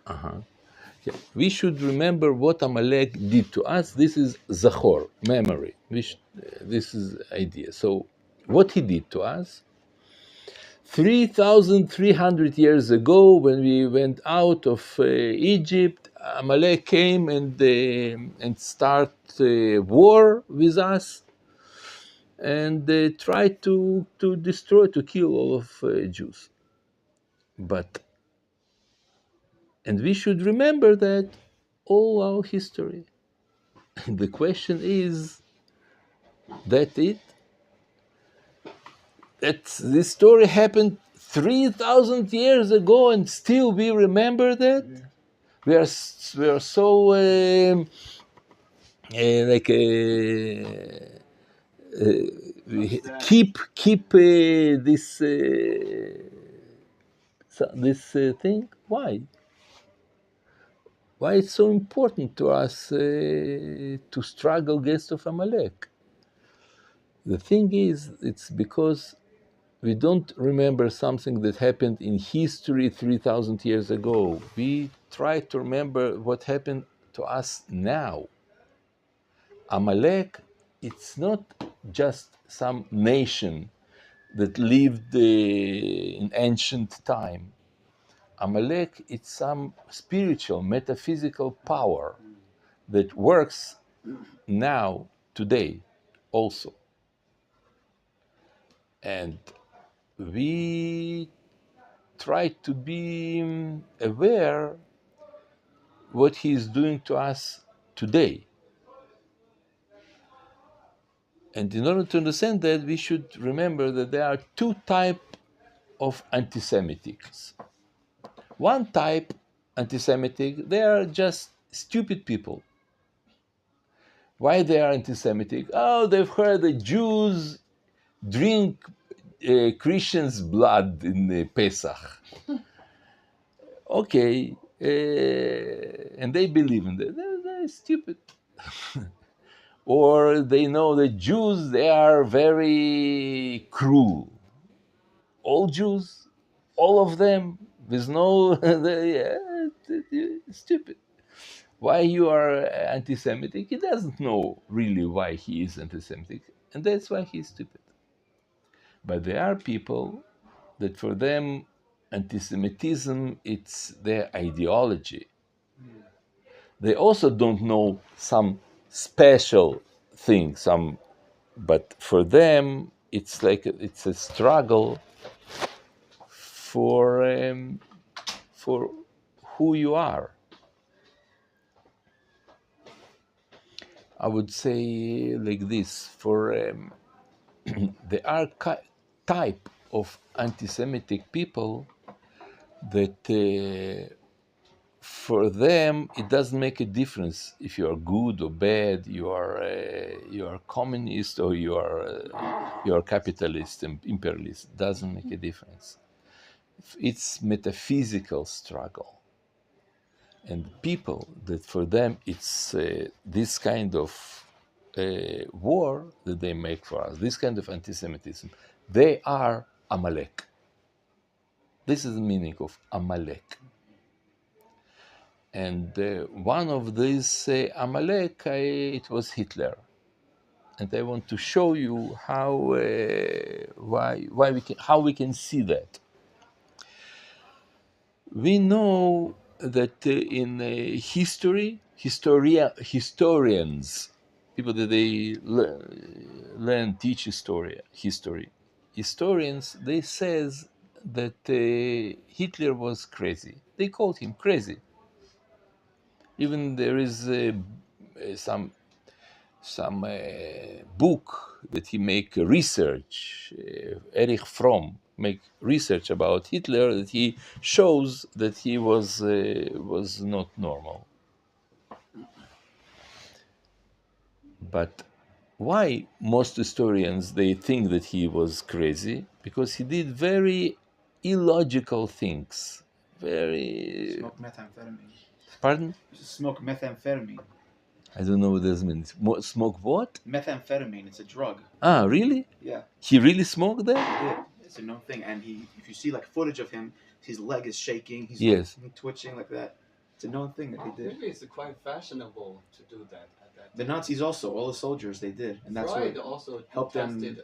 Uh-huh. Yeah. We should remember what Amalek did to us. This is Zachor, memory. This is idea. So, what he did to us, 3,300 years ago, when we went out of Egypt, Amalek came and start war with us, and they tried to destroy, to kill all of Jews. And we should remember that all our history. The question is that this story happened 3,000 years ago, and still we remember that. We are so like we keep this thing. Why it's so important to us to struggle against of Amalek? The thing is, it's because we don't remember something that happened in history 3,000 years ago. We try to remember what happened to us now. Amalek, it's not just some nation that lived in ancient time. Amalek, it's some spiritual, metaphysical power that works now, today, also. And we try to be aware what he is doing to us today. And in order to understand that, we should remember that there are two types of anti-Semitics. One type, anti-Semitic, they are just stupid people. Why they are anti-Semitic? Oh, they've heard that Jews drink Christians' blood in Pesach. Okay, and they believe in that. They're stupid. Or they know that Jews, they are very cruel. All Jews, all of them, there's no, stupid. Why you are anti-Semitic? He doesn't know really why he is anti-Semitic, and that's why he's stupid. But there are people that for them, anti-Semitism, it's their ideology. They also don't know some special thing, but for them, it's like it's a struggle for who you are. I would say like this: there are type of anti-Semitic people that for them it doesn't make a difference if you are good or bad, you are communist or you are capitalist and imperialist. Doesn't make a difference. It's metaphysical struggle, and people that for them it's this kind of war that they make for us, this kind of anti-Semitism, they are Amalek. This is the meaning of Amalek. And one of these Amalek, it was Hitler. And I want to show you how we can see that. We know that in history, historians, people that they teach history, historians, they says that Hitler was crazy. They called him crazy. Even there is some book that he make research. Erich Fromm make research about Hitler, that he shows that he was not normal. But why most historians they think that he was crazy? Because he did very illogical things. Very. Smoke methamphetamine. Pardon? Smoke methamphetamine. I don't know what this means. Smoke what? Methamphetamine. It's a drug. Ah, really? Yeah. He really smoked that? Yeah. It's a known thing. And if you see like footage of him, his leg is shaking. He's Yes. twitching like that. It's a known thing that they did. Maybe it's quite fashionable to do that at that The time. Nazis also, all the soldiers, they did, and that's Freud what also helped them. tested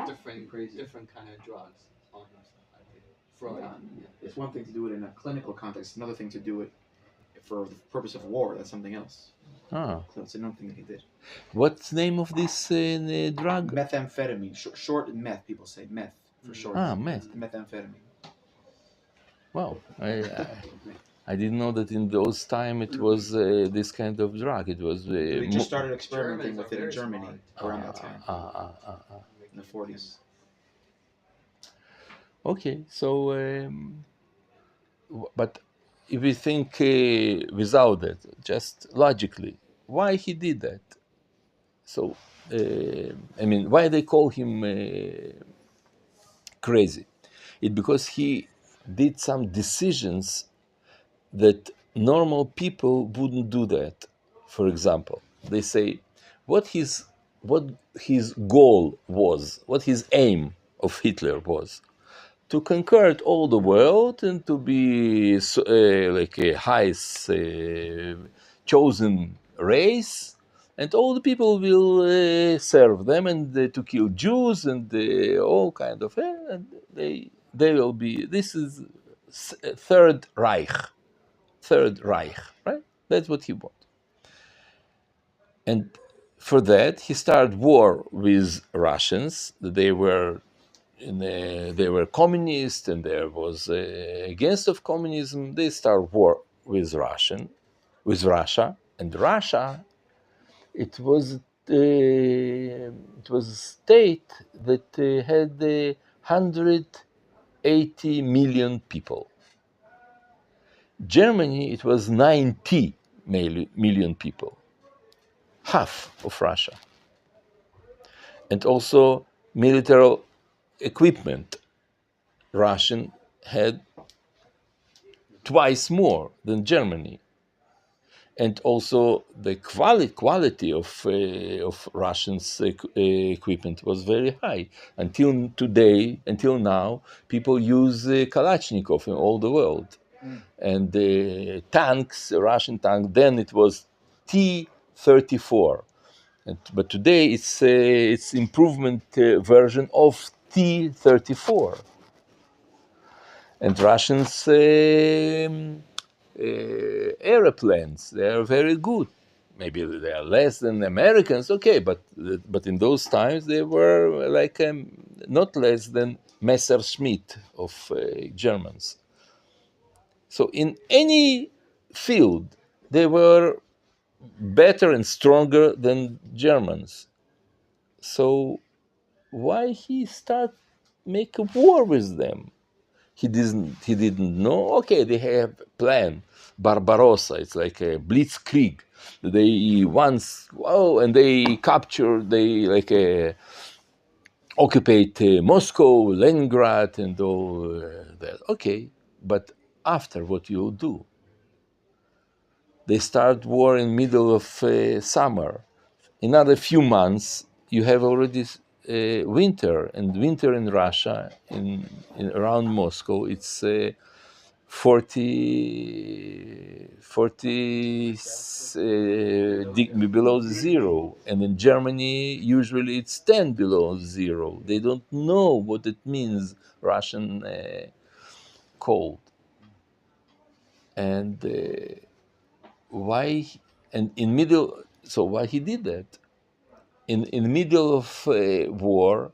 different crazy. different kind of drugs on himself. I think Freud. Yeah. It's one thing to do it in a clinical context, another thing to do it for the purpose of war. That's something else. Ah. So it's a known thing that he did. What's the name of this drug? Methamphetamine, short meth. People say meth for short. Ah, meth. Methamphetamine. Wow, I didn't know that in those time it was this kind of drug. It was. They just started experimenting Germans with are it in very Germany smart. around that time, in the 40s. Okay, so but if we think without that, just logically, why he did that? So I mean, why they call him crazy? It's because he did some decisions that normal people wouldn't do that. For example, they say what his goal was, what his aim of Hitler was, to conquer all the world and to be like a highest chosen race, and all the people will serve them, and to kill Jews and all kind of, and they will be. This is Third Reich. Third Reich, right? That's what he wanted. And for that, he started war with Russians. They were communist, and there was against of communism. They start war with Russia, and Russia. It was a state that had 180 million people. Germany, it was 90 million people, half of Russia. And also military equipment. Russian had twice more than Germany. And also the quality of Russians' equipment was very high. Until today, until now, people use Kalashnikov in all the world. And the tanks, Russian tank, then it was T-34. But today it's improvement version of T-34. And Russians airplanes, they are very good. Maybe they are less than Americans, okay, but in those times they were like not less than Messerschmitt of Germans. So in any field, they were better and stronger than Germans. So why he start make a war with them? He didn't know. Okay, they have plan Barbarossa. It's like a blitzkrieg. They once and they capture. They like occupate Moscow, Leningrad, and all that. Okay, but after what you do? They start war in middle of summer. Another few months, you have already winter, and winter in Russia, in around Moscow, it's 40 below zero, and in Germany usually it's 10 below zero. They don't know what it means, Russian cold. And why? And in middle, so why he did that? In the middle of war,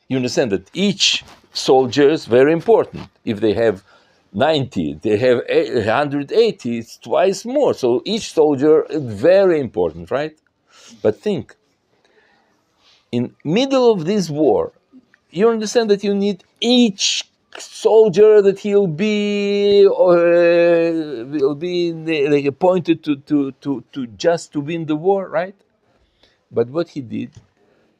you understand that each soldier is very important. If they have 90, they have 180, it's twice more. So each soldier is very important, right? But think, in middle of this war, you understand that you need each soldier that he'll be like appointed to just to win the war, right? But what he did,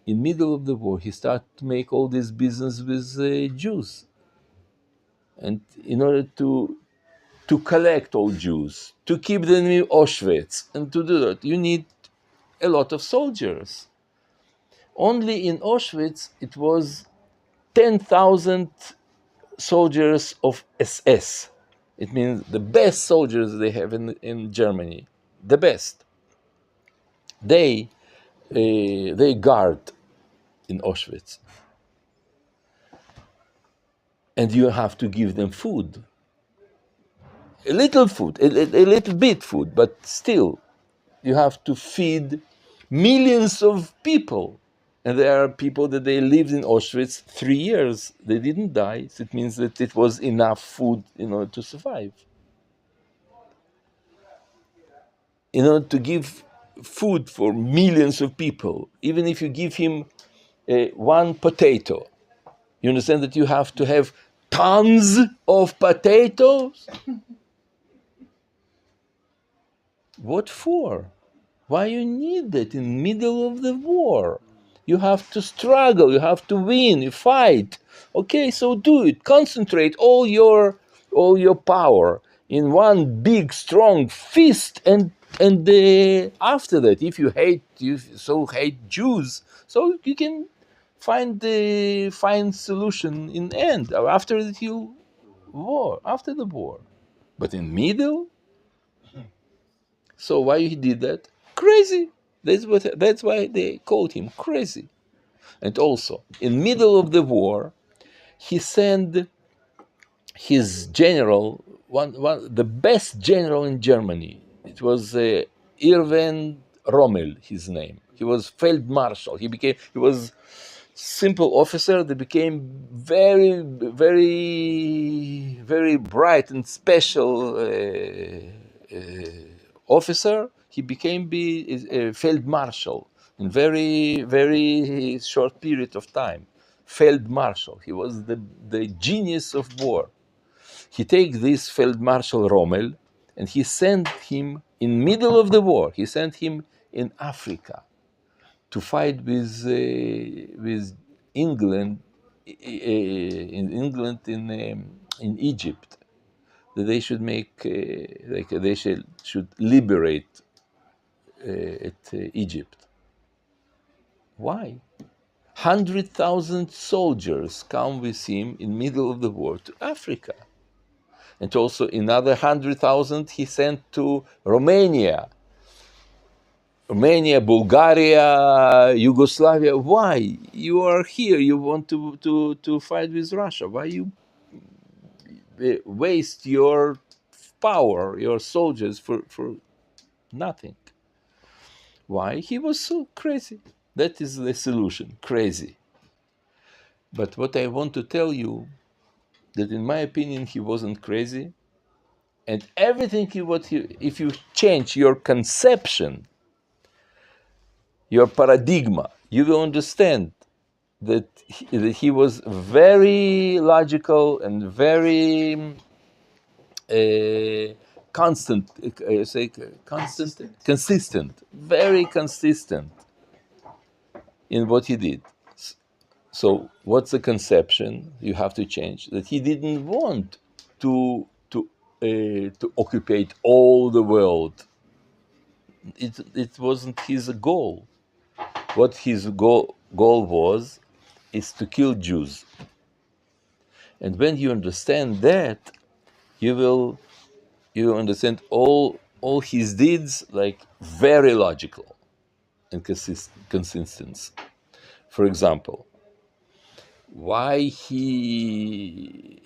in middle of the war, he started to make all this business with Jews. And in order to collect all Jews, to keep them in Auschwitz, and to do that, you need a lot of soldiers. Only in Auschwitz, it was 10,000 soldiers of SS. It means the best soldiers they have in Germany, the best. They guard in Auschwitz, and you have to give them food, a little food, a little bit food, but still, you have to feed millions of people. And there are people that they lived in Auschwitz 3 years. They didn't die. So it means that it was enough food in order to survive. In order to give food for millions of people, even if you give him one potato, you understand that you have to have tons of potatoes? What for? Why you need that in the middle of the war? You have to struggle, you have to win, you fight. Okay, so do it. Concentrate all your power in one big strong fist, and after that, if you hate Jews, so you can find solution in the end after the war. But in middle, so why he did that? Crazy. That's why they called him crazy. And also, in middle of the war, he sent his general, the best general in Germany. It was Reuven Rommel, his name. He was Feldmarschall. He was simple officer that became very, very, very bright and special officer. He became a Feldmarschall in very, very short period of time. Feldmarschall. He was the genius of war. He take this Feldmarschall Rommel and he sent him in middle of the war. He sent him in Africa to fight with England, in Egypt, that they should make they should liberate Egypt. Why? 100,000 soldiers come with him in middle of the war to Africa, and also another 100,000 he sent to Romania, Bulgaria, Yugoslavia. Why? You are here, you want to fight with Russia. Why you waste your power, your soldiers, for nothing? Why? He was so crazy. That is the solution, crazy. But what I want to tell you, that in my opinion, he wasn't crazy. And everything if you change your conception, your paradigm, you will understand that he was very logical and very consistent, very consistent in what he did. So what's the conception you have to change? That he didn't want to occupy all the world. It wasn't his goal. What his goal was is to kill Jews. And when you understand that, you will understand all his deeds like very logical and consistent. For example, why he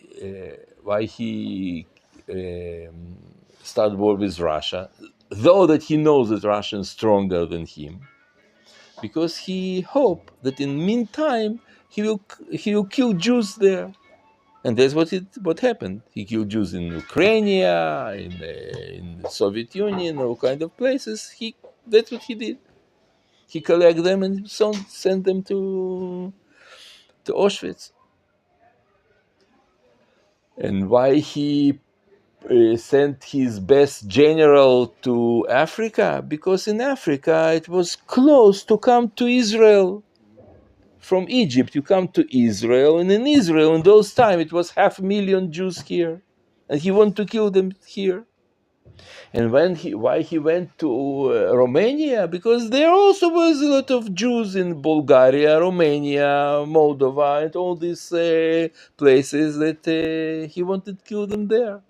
started war with Russia, though that he knows that Russia is stronger than him, because he hoped that in meantime he will kill Jews there. And that's what happened. He killed Jews in Ukraine, in the Soviet Union, all kind of places. That's what he did. He collected them and sent them to Auschwitz. And why he sent his best general to Africa? Because in Africa it was close to come to Israel. From Egypt you come to Israel, and in Israel in those times it was 500,000 Jews here, and he wanted to kill them here. And why he went to Romania? Because there also was a lot of Jews in Bulgaria, Romania, Moldova, and all these places that he wanted to kill them there.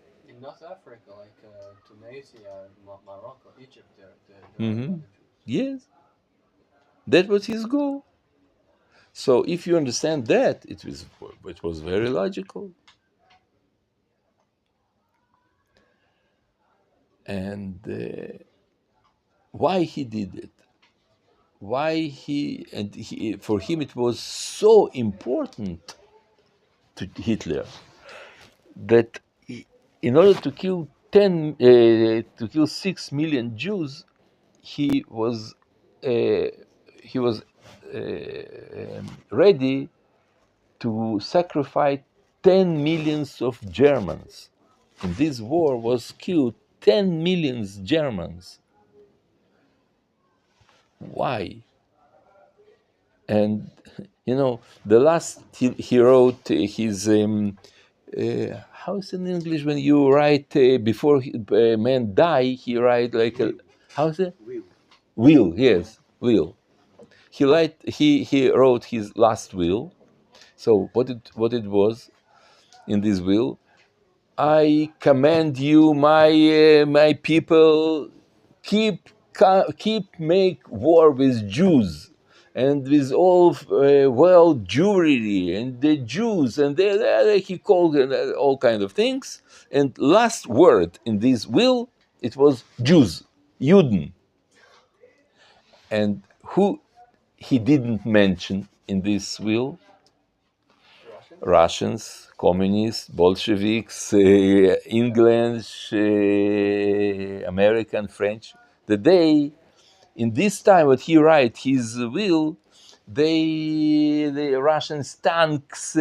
North Africa, like Tunisia, Morocco, Egypt, there are a Hmm. lot of Jews. Yes, that was his goal. So if you understand that, it was very logical. And why he did it? For him it was so important to Hitler that in order to kill 6 million Jews, he was uh, he was ready to sacrifice 10 millions of Germans. In this war was killed 10 millions Germans. Why? And the last he wrote his how is it in English when you write before man die? He write like how is it? Will. Yes, will. He wrote his last will. So what it was in this will? I command you, my people, keep make war with Jews and with all world Jewry and the Jews and he called all kind of things. And last word in this will, it was Jews, Juden. And who he didn't mention in this will? Russians? Russians, communists, Bolsheviks, English, American, French. In this time, what he write his will, the Russians tanks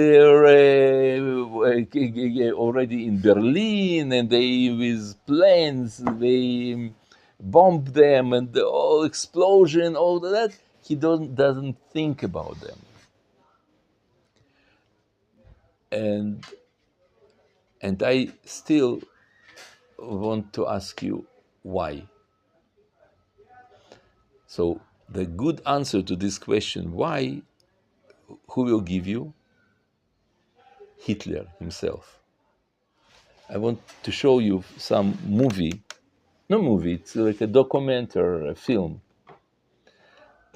already in Berlin, and they with planes they bomb them, and the all explosion, all that. He doesn't think about them, and I still want to ask you why. So the good answer to this question, why, who will give you? Hitler himself. I want to show you some movie, no movie, it's like a documentary, a film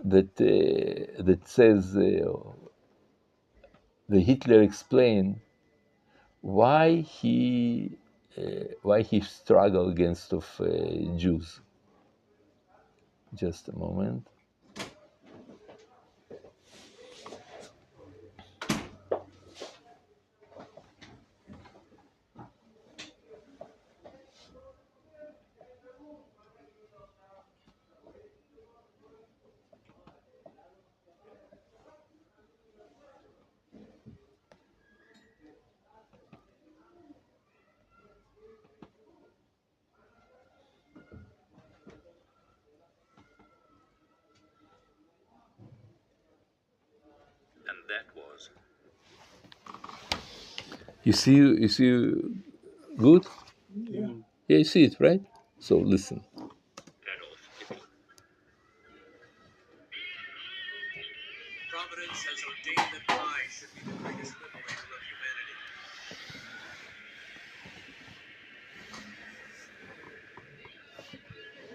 that says the Hitler explained why he struggled against of Jews. Just a moment. And that was. You see good? Yeah. Yeah, you see it, right? So listen. Providence has ordained that I should be the greatest liberator of humanity.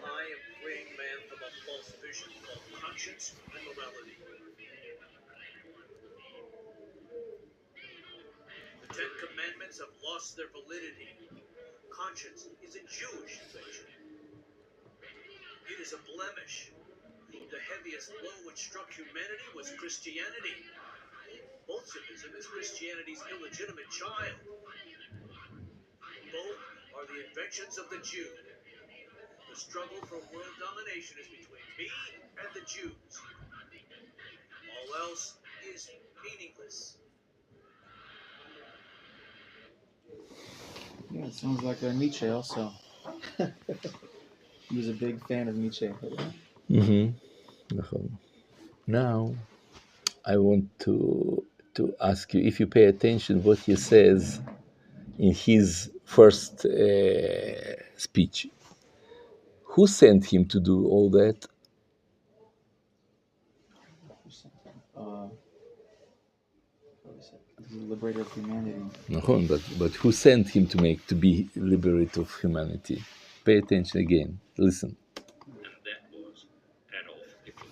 I am freeing man from a false vision called conscience and morality. The Ten Commandments have lost their validity. Conscience is a Jewish invention. It is a blemish. The heaviest blow which struck humanity was Christianity. Bolshevism is Christianity's illegitimate child. Both are the inventions of the Jew. The struggle for world domination is between me and the Jews. All else is meaningless. Yeah, it sounds like Nietzsche also. He was a big fan of Nietzsche. Now, I want to ask you if you pay attention what he says in his first speech. Who sent him to do all that? the liberator of humanity. Nahon, but who sent him to be liberator of humanity? Pay attention again. Listen. And that was Adolf Hitler.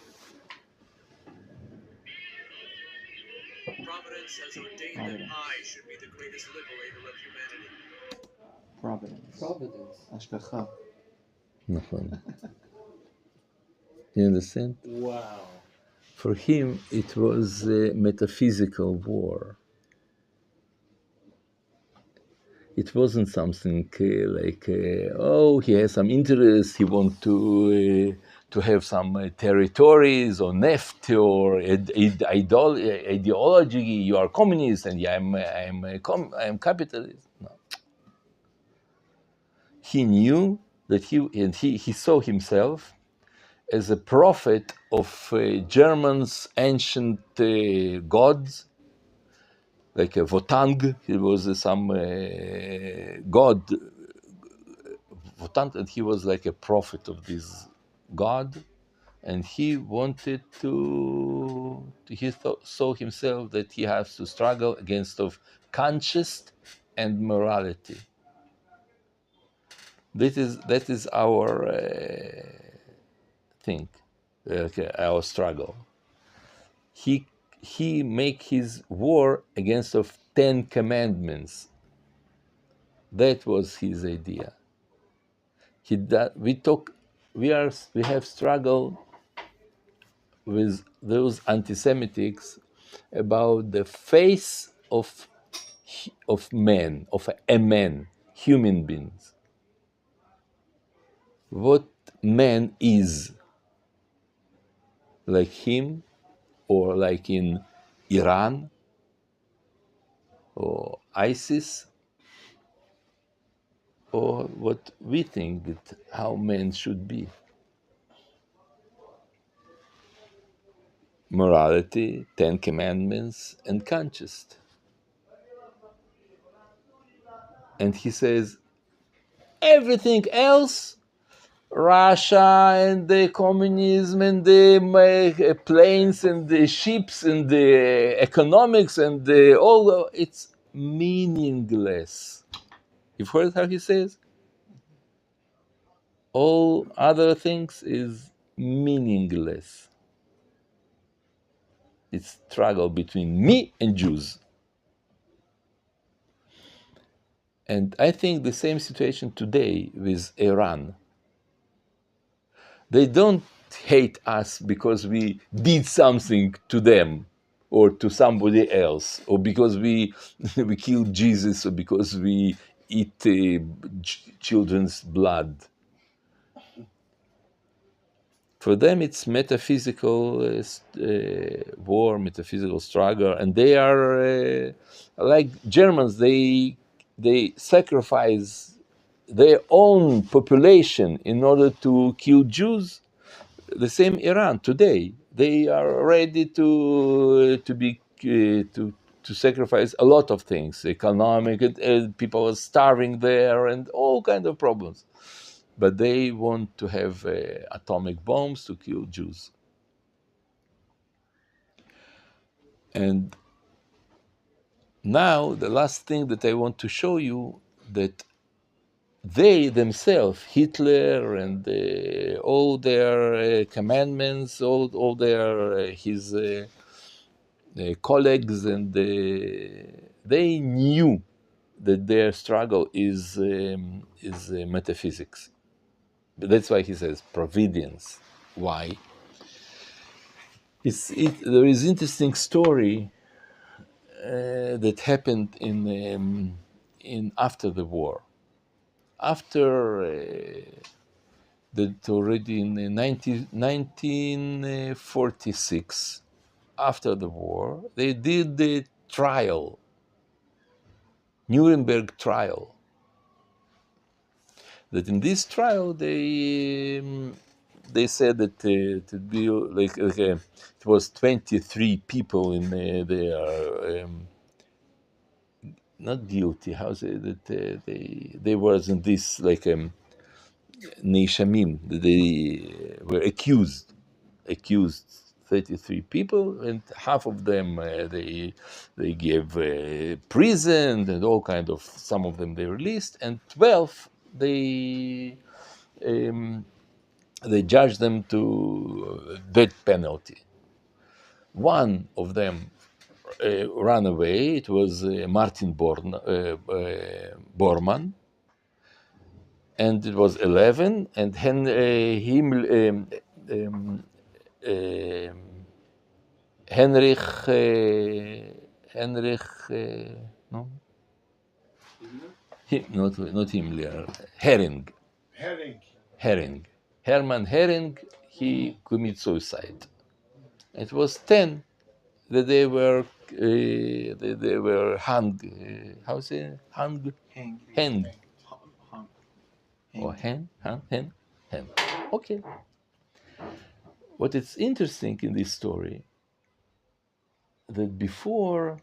Providence has ordained that I should be the greatest liberator of humanity. Providence. Providence. Ashgacha. Nahon. You understand? Wow. For him, it was a metaphysical war. It wasn't something he has some interest, he wants to have some territories or neft or ideology. You are communist, and yeah, I'm capitalist. No. He knew that he saw himself as a prophet of Germans' ancient gods, like a Votang. He was some god, Votang, and he was like a prophet of this god, and he wanted saw himself that he has to struggle against of conscience and morality. That is our thing, our struggle. He make his war against of 10 commandments. That was his idea. We have struggled with those anti-Semitics about the face of man, of a man, human beings. What man is, like him, or like in Iran, or ISIS, or what we think that how men should be. Morality, 10 commandments, and conscience. And he says, everything else, Russia and the communism and the planes and the ships and the economics and it's meaningless. You've heard how he says? All other things is meaningless. It's struggle between me and Jews. And I think the same situation today with Iran. They don't hate us because we did something to them or to somebody else, or because we killed Jesus, or because we eat children's blood. For them, it's metaphysical war, metaphysical struggle, and they are like Germans. They sacrifice their own population in order to kill Jews. The same Iran today, they are ready to sacrifice a lot of things, economic. People are starving there, and all kinds of problems. But they want to have atomic bombs to kill Jews. And now the last thing that I want to show you, that they themselves, Hitler and all their commandments, all their his colleagues, and they knew that their struggle is metaphysics. That's why he says providence. Why? There is interesting story that happened in after the war. After that, already in 1946, after the war, they did the trial, Nuremberg trial. That in this trial they said that it was 23 people in they are not guilty. How say that they was in this neishamim. They were accused 33 people, and half of them they gave prison and all kind of. Some of them they released, and 12 they judged them to death penalty. One of them ran away. It was Martin Bormann, and it was 11. And Henrich, no, not Himmler, Hermann Herring. He committed suicide. It was 10 that they were hung. How say it? Hung? Hang. Or hen. Okay. What is interesting in this story that before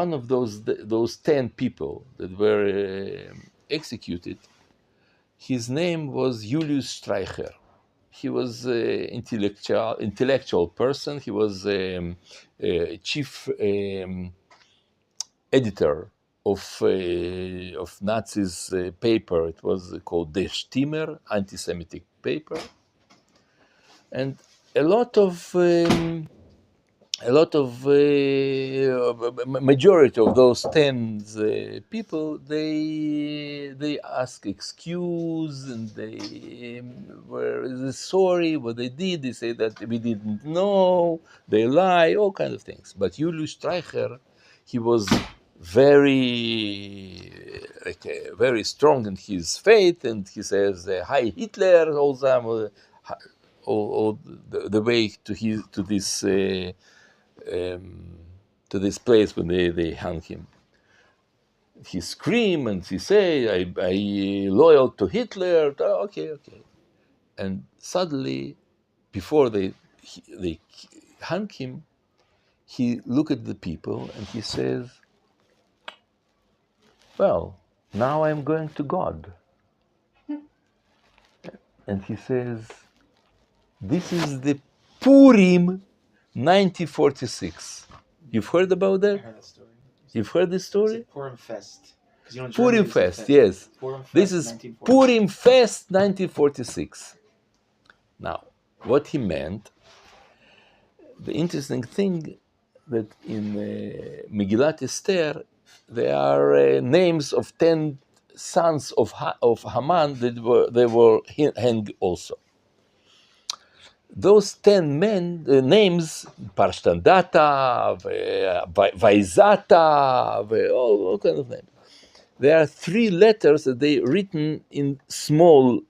one of those 10 people that were executed, his name was Julius Streicher. He was an intellectual person. He was chief editor of Nazis' paper. It was called Der Stimmer, anti-Semitic paper, and a lot of majority of those 10 people, they ask excuse, and they were sorry what they did. They say that we didn't know. They lie, all kinds of things. But Julius Streicher, he was very strong in his faith, and he says, "Hi Hitler," all them, all the way to this place when they hung him. He screamed and he say, I loyal to Hitler. Okay. And suddenly, before they hung him, he looked at the people and he says, well, now I'm going to God. And he says, this is the Purim 1946. You've heard about that? I heard that story. You've heard this story? It's Purim Fest. 'Cause, you know, in Purim Germany it's a Fest, yes. Purim Fest, This is 1946. Purim Fest 1946. Now, what he meant, the interesting thing that in Megillat Esther, there are names of 10 sons of Haman that were hanged also. Those 10 men, names, Parshtandata, Vaizata, all kinds of names. There are 3 letters that they written in small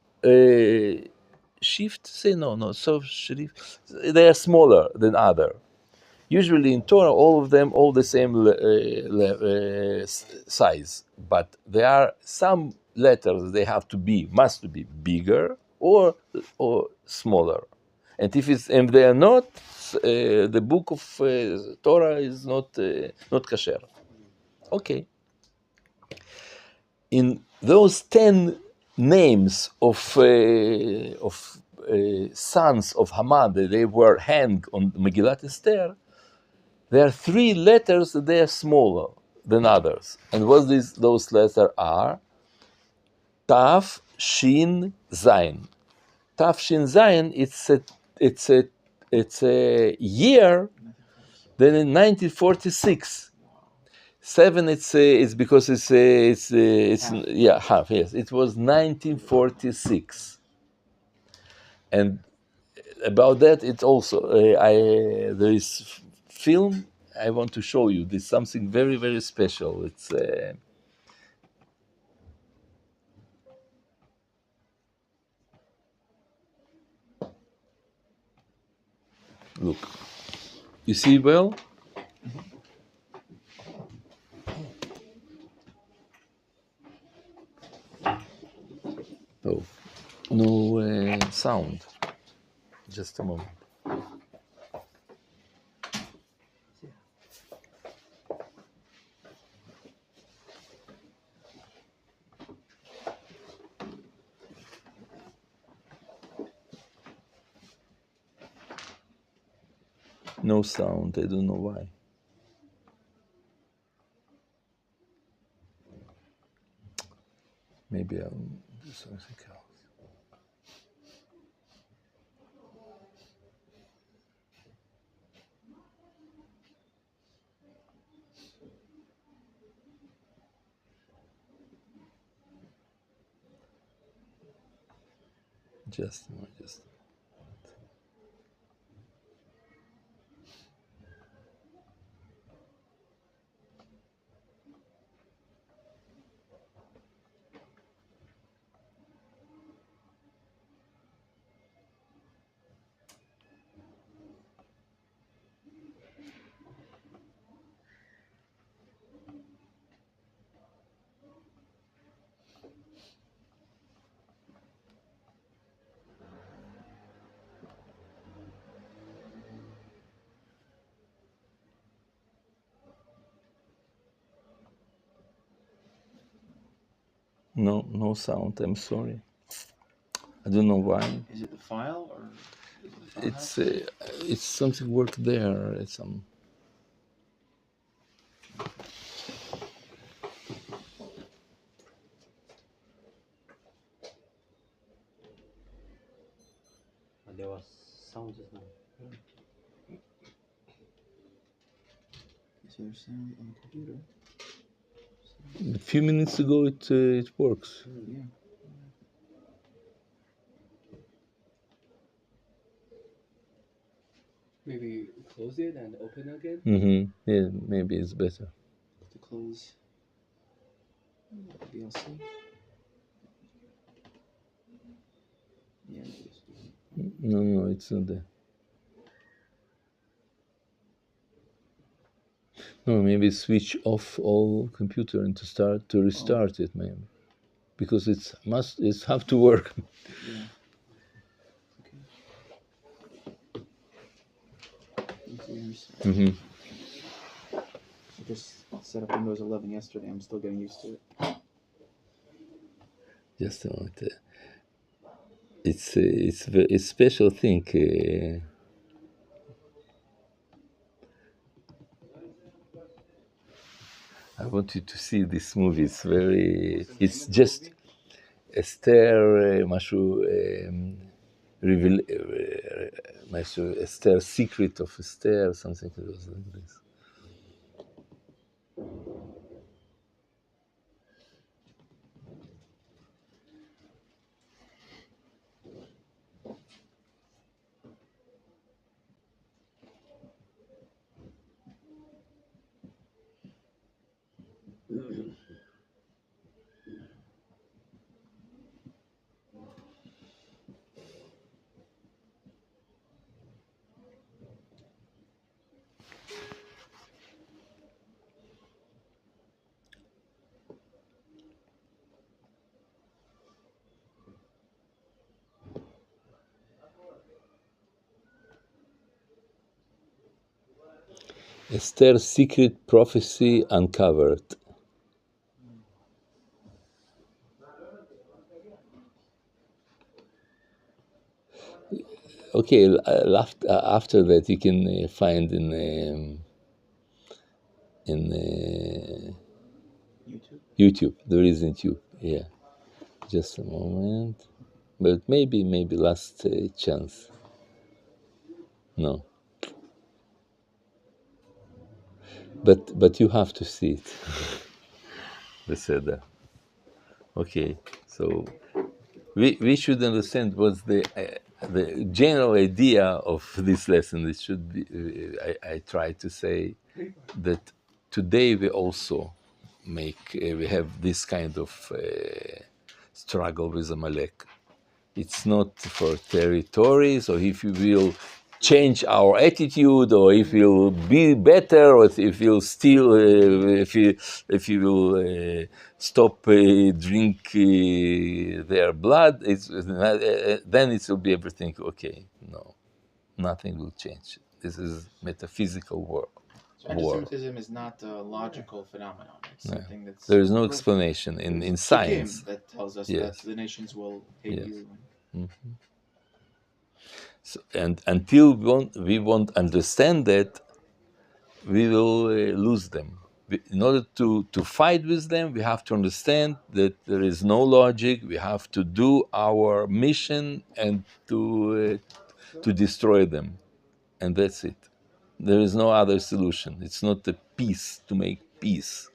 shift. So shrif. They are smaller than other. Usually in Torah, all of them all the same size, but there are some letters they must be bigger or smaller. And if they are not, the book of Torah is not kasher. Okay. In those 10 names of sons of Haman that they were hanged on Megillat Esther, there are 3 letters that they are smaller than others. And what those letters are? Tav, Shin, Zayin. Tav, Shin, Zayin, it's a year, then in 1946. 7, it's because it's half. Yes, it was 1946, and about that it's also there is film I want to show you. There's something very, very special. It's look, you see well. Oh, no sound. Just a moment. No sound. I don't know why. Maybe I'll do something else. Just a moment, just. No sound. I'm sorry. I don't know why. Is it the file or? It's something work there. It's some. There was sound just now. Is there sound on the computer? A few minutes ago, it works. Yeah. Maybe close it and open again. Yeah, maybe it's better. To close DLC. Yeah. No, it's not there. No, maybe switch off all computer and to restart it, maybe, because it's have to work. Yeah. Okay. I just set up Windows 11 yesterday. I'm still getting used to it. Just a moment. It's a special thing. I want you to see this movie. It's just Esther, Esther, Secret of Esther, something like this. Esther's secret prophecy uncovered. Okay, after that you can find in YouTube. There is YouTube. Yeah, just a moment. But maybe last chance. No. But you have to see it. The Seder. Okay, so we should understand what's the general idea of this lesson. It should be. I try to say that today we also we have this kind of struggle with Amalek. It's not for territories, or if you will change our attitude, or if you'll be better, or if you'll still, if you will stop drink their blood, then it will be everything okay. No, nothing will change. This is metaphysical war. So anti-Semitism is not a logical phenomenon. It's something that's... There is no explanation in science. That tells us that the nations will hate you. Mm-hmm. So, and until we won't understand that, we will lose them. In order to fight with them, we have to understand that there is no logic. We have to do our mission and to destroy them, and that's it. There is no other solution. It's not a peace to make peace.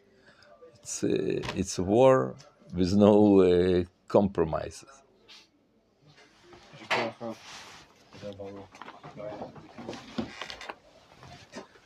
It's a war with no compromises. זה ברור.